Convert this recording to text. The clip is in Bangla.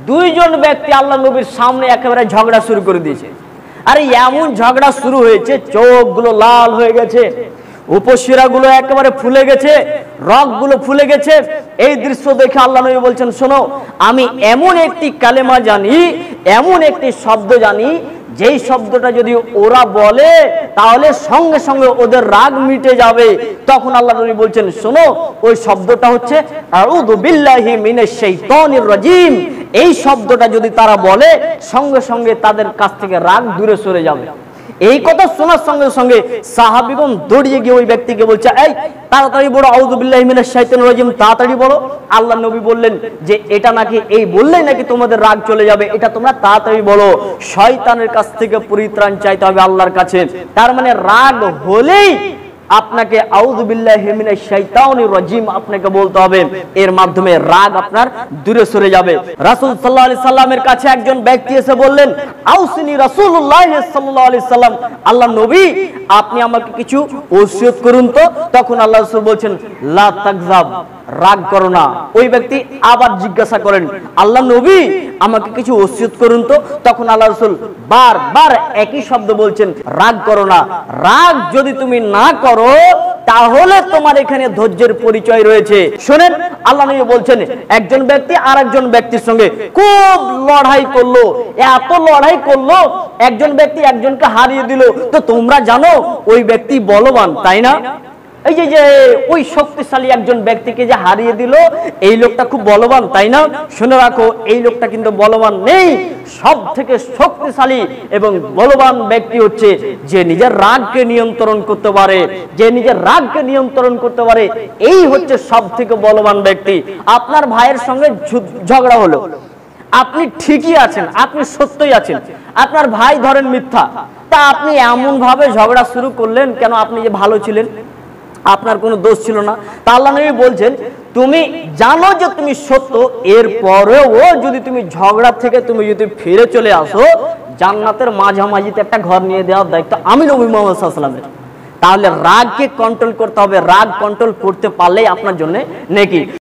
দুইজন ব্যক্তি আল্লাহ নবীর সামনে একেবারে ঝগড়া শুরু করে দিয়েছে। আরে এমন ঝগড়া শুরু হয়েছে, চোখগুলো লাল হয়ে গেছে, উপশিরাগুলো একেবারে ফুলে গেছে, রগগুলো ফুলে গেছে। এই দৃশ্য দেখে আল্লাহ নবী বলছেন, শোনো, আমি এমন একটি কালেমা জানি, এমন একটি শব্দ জানি, যেই শব্দটা যদি ওরা বলে তাহলে সঙ্গে সঙ্গে ওদের রাগ মিটে যাবে। তখন আল্লাহ নবী বলছেন, শোনো, ওই শব্দটা হচ্ছে আউযু বিল্লাহি মিনাশ শাইতানির রাজিম। এই শব্দটা যদি তারা বলে সঙ্গে সঙ্গে তাদের কাছ থেকে রাগ দূরে সরে যাবে। এই কথা শোনার সঙ্গে সঙ্গে সাহাবীগণ দৌড়িয়ে গিয়ে ওই ব্যক্তিকে বলছে, এই তাড়াতাড়ি বলো আউযু বিল্লাহি মিনাশ শাইতানির রাজিম, তাড়াতাড়ি বলো। আল্লাহ নবী বললেন যে এটা নাকি এই বললেই নাকি তোমাদের রাগ চলে যাবে, এটা তোমরা তাড়াতাড়ি বলো। শয়তানের কাছ থেকে পরিত্রাণ চাইতে হবে আল্লাহর কাছে। তার মানে রাগ হলেই আপনাকে আউযু বিল্লাহি মিনাশ শাইতানির রাজিম আপনাকে বলতে হবে, এর মাধ্যমে রাগ আপনার দূরে সরে যাবে। রাসূল সাল্লাল্লাহু আলাইহি সাল্লামের কাছে একজন ব্যক্তি এসে বললেন, আউসিনি রাসূলুল্লাহ সাল্লাল্লাহু আলাইহি সাল্লাম, আল্লাহ নবী আপনি আমাকে কিছু ওসিয়ত করুন তো। তখন আল্লাহ রাসূল বলছেন, লা তাগজাব, রাগ করো না। ওই ব্যক্তি আবার জিজ্ঞাসা করেন, আল্লাহ নবী আমাকে কিছু ওসিয়ত করুন তো। তখন আল্লাহ রাসূল বারবার একই শব্দ বলছেন, রাগ করো না। রাগ যদি তুমি না করো তাহলে তোমার এখানে ধৈর্যের পরিচয় রয়েছে। শুনেন, আল্লাহ নবী বলছেন, একজন ব্যক্তি আর একজন ব্যক্তির সঙ্গে খুব লড়াই করলো, এত লড়াই করলো, একজন ব্যক্তি একজনকে হারিয়ে দিল। তো তোমরা জানো ওই ব্যক্তি বলবান, তাই না? এই যে ওই শক্তিশালী একজন ব্যক্তিকে যে হারিয়ে দিল, এই লোকটা খুব বলবান, তাই না? শুনে রাখো, এই লোকটা কিন্তু বলবান নেই। সব থেকে শক্তিশালী এবং বলবান ব্যক্তি হচ্ছে যে নিজের রাগকে নিয়ন্ত্রণ করতে পারে, যে নিজের রাগকে নিয়ন্ত্রণ করতে পারে, এই হচ্ছে সব থেকে বলবান ব্যক্তি। আপনার ভাইয়ের সঙ্গে ঝগড়া হলো, আপনি ঠিকই আছেন, আপনি সত্যই আছেন, আপনার ভাই ধরেন মিথ্যা, তা আপনি এমন ভাবে ঝগড়া শুরু করলেন কেন? আপনি যে ভালো ছিলেন, আপনার কোনো দোষ ছিল না। তা আল্লাহ নবী বলছেন, তুমি জানো যে তুমি সত্য, এরপরেও যদি তুমি ঝগড়া থেকে তুমি যদি ফিরে চলে আসো, জান্নাতের মাঝামাঝিতে একটা ঘর নিয়ে দেওয়ার দায়িত্ব আমি নবী মুহাম্মদ সাল্লাল্লাহু আলাইহি ওয়াসাল্লামের। তাহলে রাগকে কন্ট্রোল করতে হবে, রাগ কন্ট্রোল করতে পারলেই আপনার জন্য নেকি।